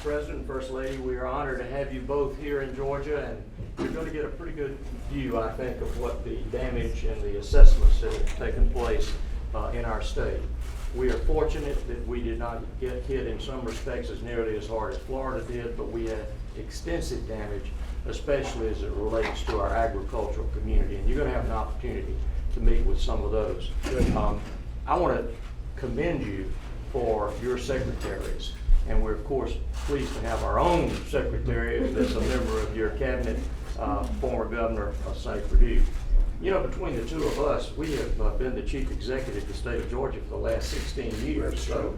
President, First Lady, we are honored to have you both here in Georgia, and you're going to get a pretty good view, I think, of what the damage and the assessments that have taken place in our state. We are fortunate that we did not get hit in some respects as nearly as hard as Florida did, but we had extensive damage, especially as it relates to our agricultural community, and you're going to have an opportunity to meet with some of those. I want to commend you for your secretaries, and we're of course pleased to have our own secretary that's a member of your cabinet, former Governor of St. Perdue. You know, between the two of us, we have been the chief executive of the state of Georgia for the last 16 years, so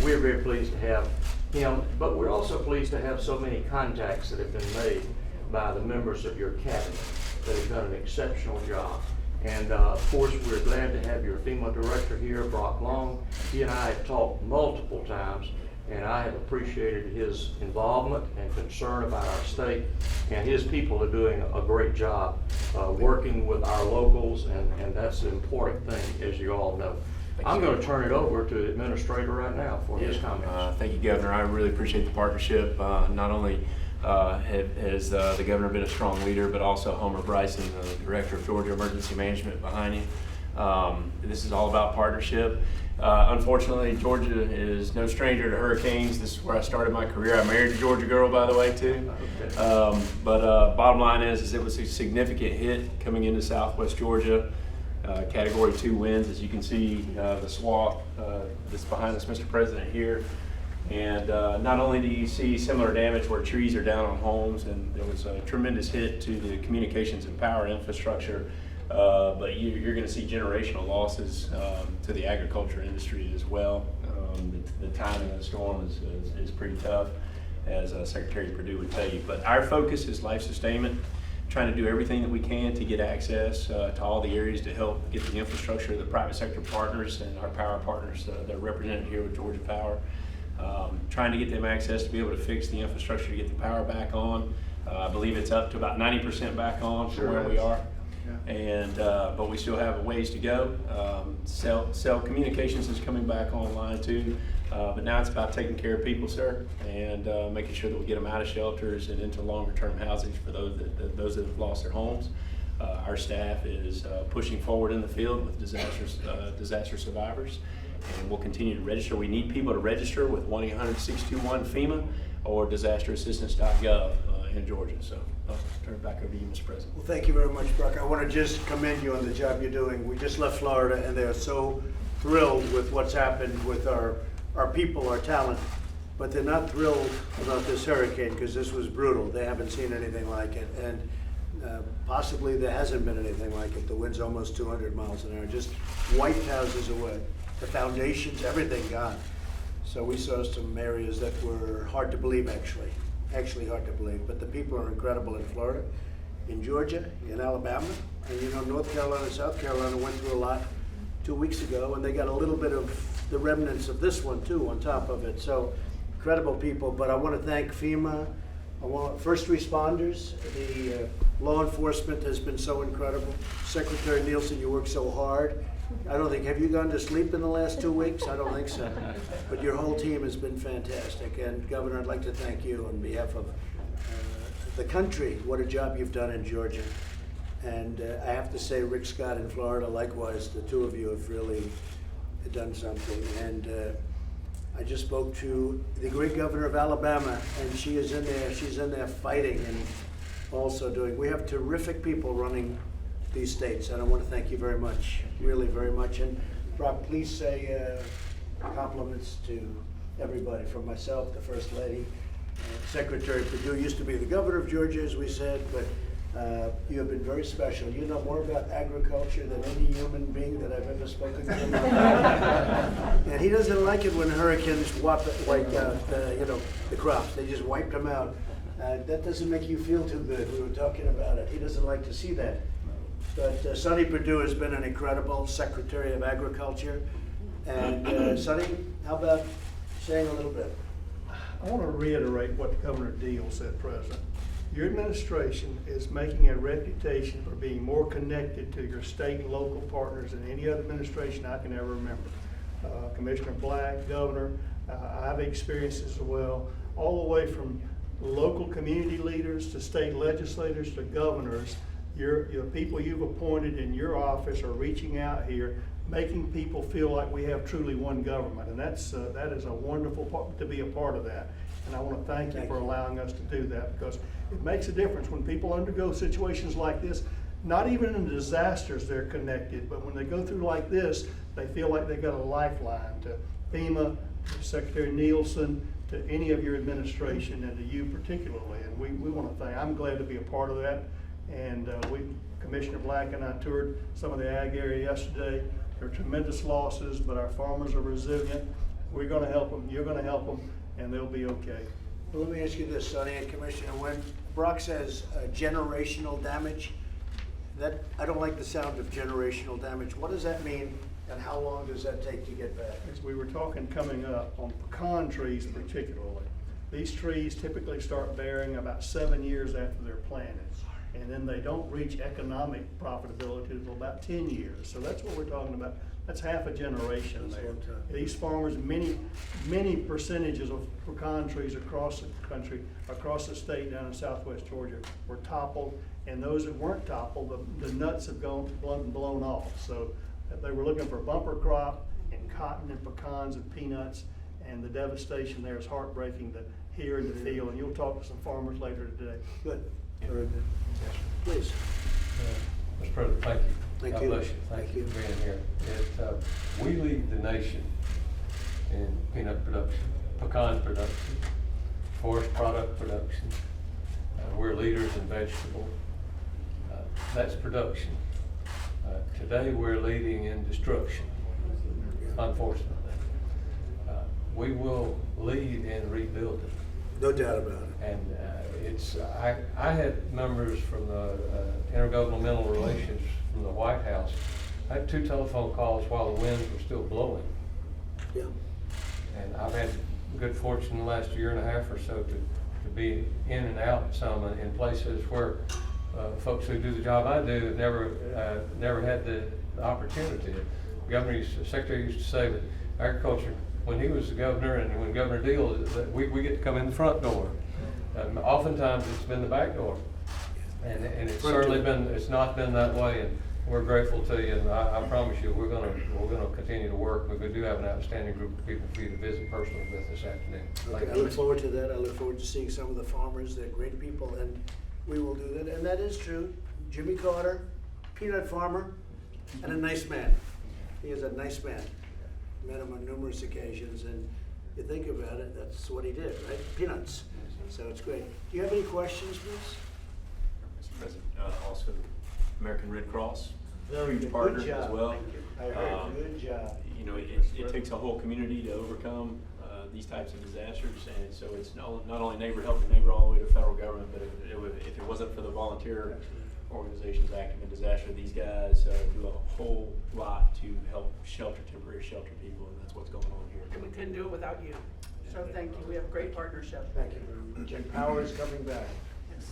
we're very pleased to have him, but we're also pleased to have so many contacts that have been made by the members of your cabinet that have done an exceptional job. And of course, we're glad to have your FEMA director here, Brock Long. He and I have talked multiple times, and I have appreciated his involvement and concern about our state. And his people are doing a great job working with our locals, and that's an important thing, as you all know. I'm going to turn it over to the administrator right now for his comments. Thank you, Governor. I really appreciate the partnership. Not only has the governor been a strong leader, but also Homer Bryson, the director of Georgia Emergency Management, behind him. This is all about partnership. Unfortunately, Georgia is no stranger to hurricanes. This is where I started my career. I married a Georgia girl, by the way, too. Okay. But bottom line is it was a significant hit coming into Southwest Georgia. Category 2 winds, as you can see, the swath that's behind us, Mr. President, here. And not only do you see similar damage where trees are down on homes, and there was a tremendous hit to the communications and power infrastructure, but you're going to see generational losses to the agriculture industry as well. The timing of the storm is pretty tough, as Secretary Perdue would tell you. But our focus is life sustainment, trying to do everything that we can to get access to all the areas to help get the infrastructure, the private sector partners and our power partners that are represented here with Georgia Power. Trying to get them access to be able to fix the infrastructure to get the power back on. I believe it's up to about 90% back on from where we are. Yeah. And but we still have a ways to go. Cell communications is coming back online too. But now it's about taking care of people, sir, and making sure that we get them out of shelters and into longer term housing for those that have lost their homes. Our staff is pushing forward in the field with disaster survivors, and we'll continue to register. We need people to register with 1-800-621-FEMA or disasterassistance.gov in Georgia. So I'll turn it back over to you, Mr. President. Well, thank you very much, Brock. I want to just commend you on the job you're doing. We just left Florida, and they're so thrilled with what's happened with our people, our talent, but they're not thrilled about this hurricane because this was brutal. They haven't seen anything like it, and possibly there hasn't been anything like it. The wind's almost 200 miles an hour, just wiped houses away. The foundations, everything gone. So we saw some areas that were hard to believe, actually hard to believe, but the people are incredible in Florida, in Georgia, in Alabama, and you know, North Carolina, South Carolina went through a lot 2 weeks ago, and they got a little bit of the remnants of this one too on top of it. So incredible people. But I want to thank FEMA, I want first responders, the law enforcement has been so incredible. Secretary Nielsen, you work so hard. I don't think, have you gone to sleep in the last 2 weeks? I don't think so. But your whole team has been fantastic. And Governor, I'd like to thank you on behalf of the country. What a job you've done in Georgia. And I have to say, Rick Scott in Florida, likewise, the two of you have really done something. And I just spoke to the great governor of Alabama, and she is in there. She's in there fighting and also doing. We have terrific people running these states, and I want to thank you very much, really very much. And Brock, please say compliments to everybody from myself, the First Lady, Secretary Perdue used to be the governor of Georgia, as we said, but you have been very special. You know more about agriculture than any human being that I've ever spoken to. And he doesn't like it when hurricanes wipe out the crops. They just wiped them out. That doesn't make you feel too good. We were talking about it. He doesn't like to see that. But Sonny Perdue has been an incredible Secretary of Agriculture. And Sonny, how about saying a little bit? I want to reiterate what Governor Deal said, President. Your administration is making a reputation for being more connected to your state and local partners than any other administration I can ever remember. Commissioner Black, Governor, I've experienced as well. all the way from local community leaders to state legislators to governors. Your people you've appointed in your office are reaching out here, making people feel like we have truly one government, and that is a wonderful part to be a part of that. And I want to thank you for allowing us to do that, because it makes a difference when people undergo situations like this. Not even in disasters they're connected, but when they go through like this, they feel like they've got a lifeline to FEMA, to Secretary Nielsen, to any of your administration, and to you particularly. And we want to thank, I'm glad to be a part of that. And Commissioner Black and I toured some of the ag area yesterday. There are tremendous losses, but our farmers are resilient. We're going to help them, you're going to help them, and they'll be okay. Well, let me ask you this, Sonny and Commissioner, when Brock says generational damage, that, I don't like the sound of generational damage. What does that mean, and how long does that take to get back? As we were talking coming up on pecan trees particularly, these trees typically start bearing about 7 years after they're planted. And then they don't reach economic profitability until about 10 years. So that's what we're talking about. That's half a generation there. These farmers, many percentages of pecan trees across the country, across the state down in southwest Georgia were toppled. And those that weren't toppled, the nuts have blown off. So they were looking for a bumper crop in cotton and pecans and peanuts. And the devastation there is heartbreaking to hear and to feel. And you'll talk to some farmers later today. Good. Very good. Please. Mr. President, thank you. Thank God you. bless you. Thank you for being here. We lead the nation in peanut production, pecan production, forest product production. We're leaders in vegetable. That's production. Today we're leading in destruction, unfortunately. We will lead in rebuilding. No doubt about it. And I had members from the Intergovernmental Relations from the White House. I had 2 telephone calls while the winds were still blowing. Yeah. And I've had good fortune the last year and a half or so to be in and out some in places where folks who do the job I do have never had the opportunity. The Secretary used to say that agriculture, when he was the governor and when Governor Deal, that we get to come in the front door. Oftentimes it's been the back door, and it's certainly been, it's not been that way, and we're grateful to you, and I promise you we're gonna continue to work. We do have an outstanding group of people for you to visit personally with this afternoon. Okay, I look forward to that. I look forward to seeing some of the farmers. They're great people, and we will do that. And that is true. Jimmy Carter, peanut farmer, and a nice man. He is a nice man. Met him on numerous occasions, and you think about it, that's what he did, right? Peanuts. So it's great. Do you have any questions, please? Mr. President, also American Red Cross, Very huge good. partner Good job. as well. Thank you. I heard. Good job. You know, it takes a whole community to overcome these types of disasters, and so it's not only neighbor helping neighbor all the way to federal government, but if it wasn't for the volunteer organizations active in disaster, these guys do a whole lot to help temporary shelter people, and that's what's going on here. And we couldn't do it without you. So thank you. We have a great partnership. Thank you very much. And Power is coming back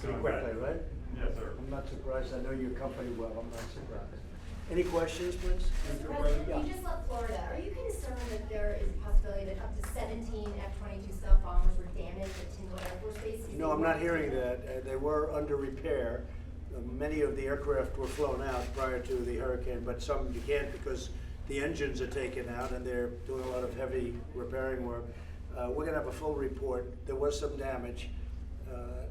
pretty quickly, right? Yes, sir. I'm not surprised. I know your company well. I'm not surprised. Any questions, please? Mr. President, you just left Florida. Are you concerned that there is a possibility that up to 17 F-22 stealth bombers were damaged at Tyndall Air Force Base? No, I'm not hearing that. They were under repair. Many of the aircraft were flown out prior to the hurricane, but some you can't because the engines are taken out and they're doing a lot of heavy repairing work. We're gonna have a full report. There was some damage,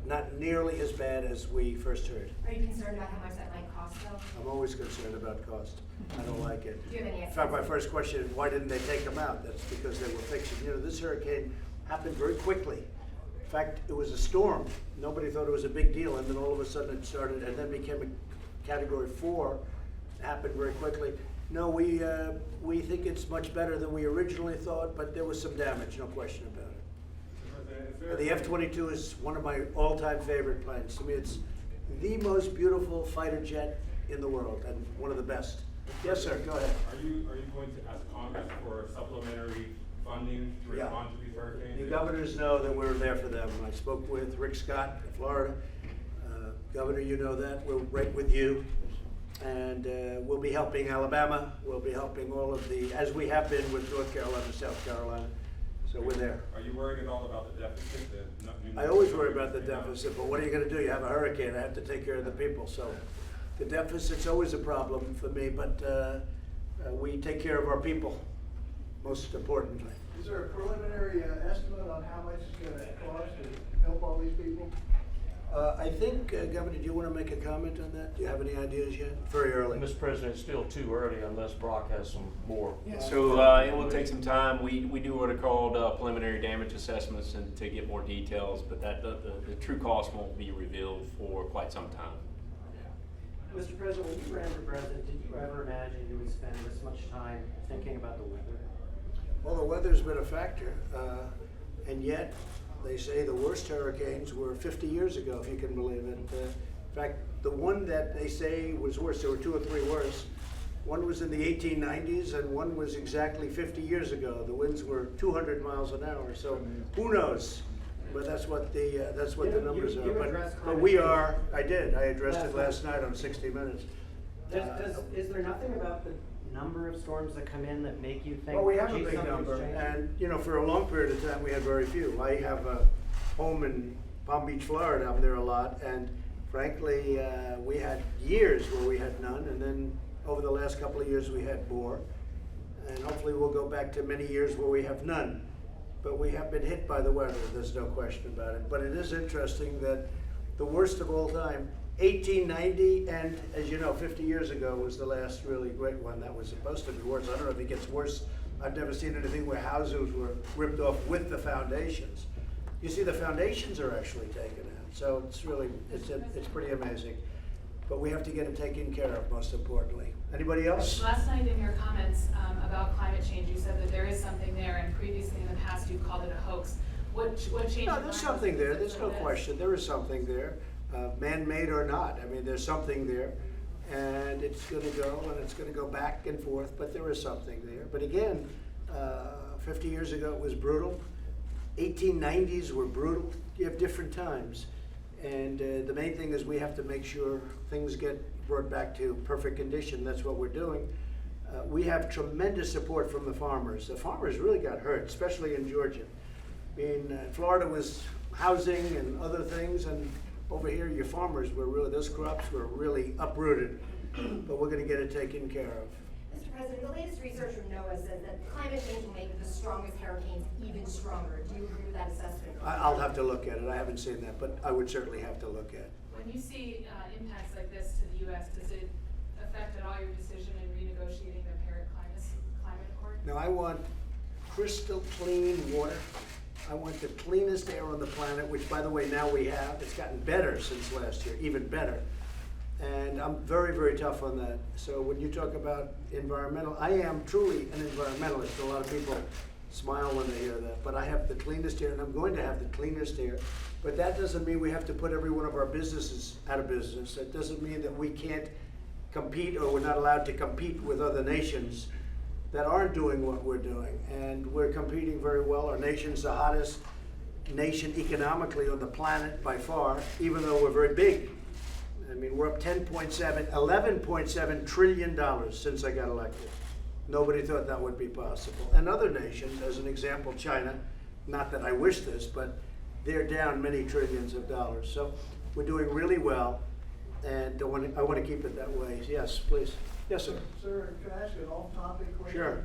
not nearly as bad as we first heard. Are you concerned about how much that might cost though? I'm always concerned about cost. I don't like it. Do you have any In fact, my estimates? first question is, why didn't they take them out? That's because they were fixing. You know, this hurricane happened very quickly. In fact, it was a storm. Nobody thought it was a big deal, and then all of a sudden it started, and then became a Category 4. It happened very quickly. No, we think it's much better than we originally thought, but there was some damage, no question about it. The F-22 is one of my all-time favorite planes. To me, it's the most beautiful fighter jet in the world, and one of the best. Yes, sir, go ahead. Are you going to ask Congress for supplementary funding to Yeah. respond to these hurricanes? The governors know that we're there for them. I spoke with Rick Scott in Florida. Governor, you know that. We're right with you. And we'll be helping Alabama. We'll be helping all of as we have been with North Carolina, South Carolina. So we're there. Are you worried at all about the deficit that I always worry about the deficit, but what are you gonna do? You have a hurricane, I have to take care of the people, so the deficit's always a problem for me, but we take care of our people, most importantly. Is there a preliminary estimate on how much it's gonna cost to help all these people? I think, Governor, do you want to make a comment on that? Do you have any ideas yet? Very early. Mr. President, it's still too early unless Brock has some more. So it will take some time. We do what are called preliminary damage assessments and to get more details, but the true cost won't be revealed for quite some time. Mr. President, when you ran for president, did you ever imagine you would spend this much time thinking about the weather? Well, the weather's been a factor, and yet they say the worst hurricanes were 50 years ago, if you can believe it. In fact, the one that they say was worse, there were 2 or 3 worse. One was in the 1890s, and one was exactly 50 years ago. The winds were 200 miles an hour. So who knows? But that's what the numbers are. But we are. I addressed it last night on 60 Minutes. Is there nothing about the number of storms that come in that make you think? Well, we have a "Gee, big something's number, changing"? and for a long period of time, we had very few. I have a home in Palm Beach, Florida. I'm there a lot, and frankly, we had years where we had none, and then over the last couple of years, we had more, and hopefully, we'll go back to many years where we have none. But we have been hit by the weather. There's no question about it. But it is interesting that the worst of all time, 1890, and as you know, 50 years ago was the last really great one. That was supposed to be worse. I don't know if it gets worse. I've never seen anything where houses were ripped off with the foundations. You see, the foundations are actually taken out. So it's really, it's pretty amazing. But we have to get it taken care of, most importantly. Anybody else? Last night in your comments about climate change, you said that there is something there, and previously in the past you called it a hoax. What changed? No, there's something there. There's no question. There is something there. Man-made or not. I mean, there's something there. And it's going to go, and it's going to go back and forth, but there is something there. But again, 50 years ago it was brutal. 1890s were brutal. You have different times. And the main thing is we have to make sure things get brought back to perfect condition. That's what we're doing. We have tremendous support from the farmers. The farmers really got hurt, especially in Georgia. I mean, Florida was housing and other things, and over here, your farmers were really, those crops were really uprooted. But we're going to get it taken care of. Mr. President, the latest research from NOAA says that climate change will make the strongest hurricanes even stronger. Do you agree with that assessment? I'll have to look at it. I haven't seen that, but I would certainly have to look at it. When you see impacts like this to the U.S., does it affect at all your decision in renegotiating the Paris Climate Accord? Now, I want crystal clean water. I want the cleanest air on the planet, which, by the way, now we have. It's gotten better since last year, even better. And I'm very, very tough on that. So when you talk about environmental, I am truly an environmentalist. A lot of people smile when they hear that. But I have the cleanest air, and I'm going to have the cleanest air. But that doesn't mean we have to put every one of our businesses out of business. That doesn't mean that we can't compete, or we're not allowed to compete with other nations that aren't doing what we're doing. And we're competing very well. Our nation's the hottest nation economically on the planet by far, even though we're very big. I mean, we're up $11.7 trillion since I got elected. Nobody thought that would be possible. And other nations, as an example, China, not that I wish this, but they're down many trillions of dollars. So we're doing really well, and I want to keep it that way. Yes, please. Yes, sir. Sir, can I ask an off-topic question? Sure.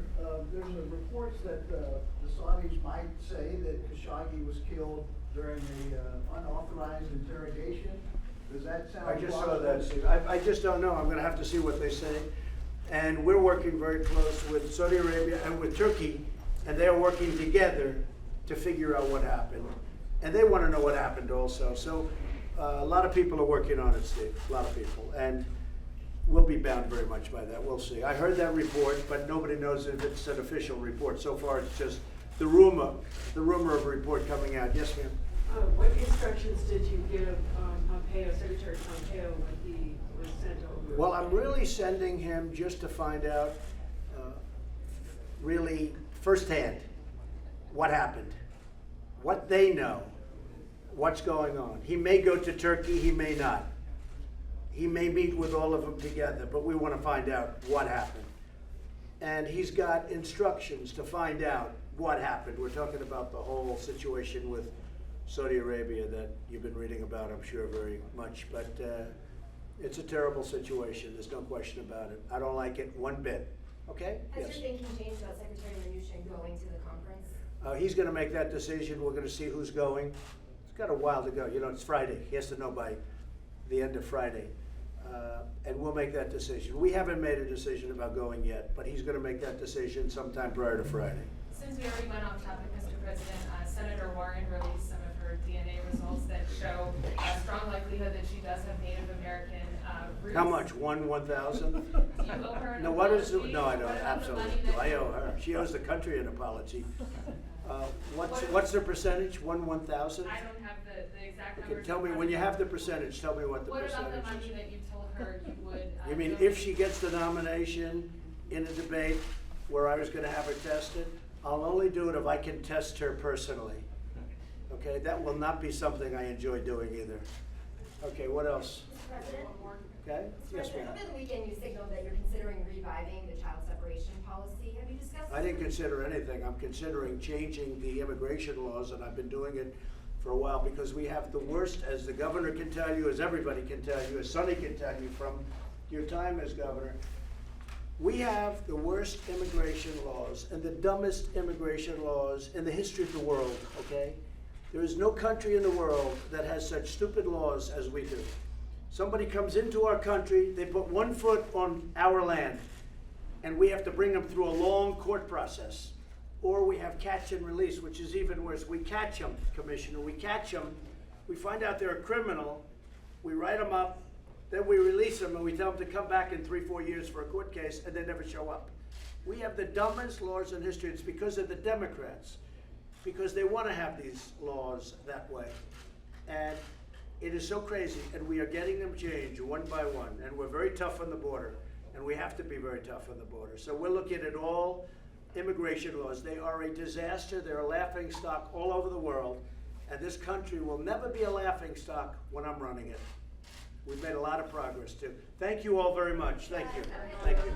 There's a report that the Saudis might say that Khashoggi was killed during the unauthorized interrogation. Does that sound I just saw plausible? that, Steve. I just don't know. I'm going to have to see what they say. And we're working very close with Saudi Arabia and with Turkey, and they're working together to figure out what happened. And they want to know what happened also. So a lot of people are working on it, Steve, a lot of people. And we'll be bound very much by that. We'll see. I heard that report, but nobody knows if it's an official report. So far, it's just the rumor of a report coming out. Yes, ma'am. What instructions did you give Pompeo, Secretary Pompeo, when he was sent over? Well, I'm really sending him just to find out, really firsthand, what happened, what they know, what's going on. He may go to Turkey, he may not. He may meet with all of them together, but we want to find out what happened. And he's got instructions to find out what happened. We're talking about the whole situation with Saudi Arabia that you've been reading about, I'm sure, very much. But it's a terrible situation. There's no question about it. I don't like it one bit. Okay? Has Yes. your thinking changed about Secretary Mnuchin going to the conference? He's going to make that decision. We're going to see who's going. It's got a while to go. You know, it's Friday. He has to know by the end of Friday. And we'll make that decision. We haven't made a decision about going yet, but he's going to make that decision sometime prior to Friday. Since we already went off topic, Mr. President, Senator Warren released some of her DNA results that show a strong likelihood that she does have Native American roots. How much? 1,000? Do you owe her an No, what is apology? it? No, I don't. What about the Absolutely. money No, that I you- owe her. She owes the country an apology. What's the percentage? 1,000? I don't have the exact numbers. Okay, tell in me, front when of you me. have the percentage, tell me what the What about the percentage money is. that you told her you would? You mean donate? if she gets the nomination in a debate where I was going to have her tested? I'll only do it if I can test her personally. Okay, that will not be something I enjoy doing either. Okay, what else? Mr. President? Okay? Mr. Yes, President, ma'am. over the weekend you signaled that you're considering reviving the child separation policy. Have you discussed? I didn't consider anything. I'm considering changing the immigration laws, and I've been doing it for a while because we have the worst, as the governor can tell you, as everybody can tell you, as Sonny can tell you from your time as governor. We have the worst immigration laws and the dumbest immigration laws in the history of the world, okay? There is no country in the world that has such stupid laws as we do. Somebody comes into our country, they put 1 foot on our land, and we have to bring them through a long court process. Or we have catch and release, which is even worse. We catch them, Commissioner, we catch them, we find out they're a criminal, we write them up, then we release them and we tell them to come back in 3-4 years for a court case, and they never show up. We have the dumbest laws in history. It's because of the Democrats, because they want to have these laws that way. And it is so crazy, and we are getting them changed one by one, and we're very tough on the border, and we have to be very tough on the border. So we're looking at all immigration laws. They are a disaster. They're a laughingstock all over the world, and this country will never be a laughingstock when I'm running it. We've made a lot of progress, too. Thank you all very much. Thank you. Thank you.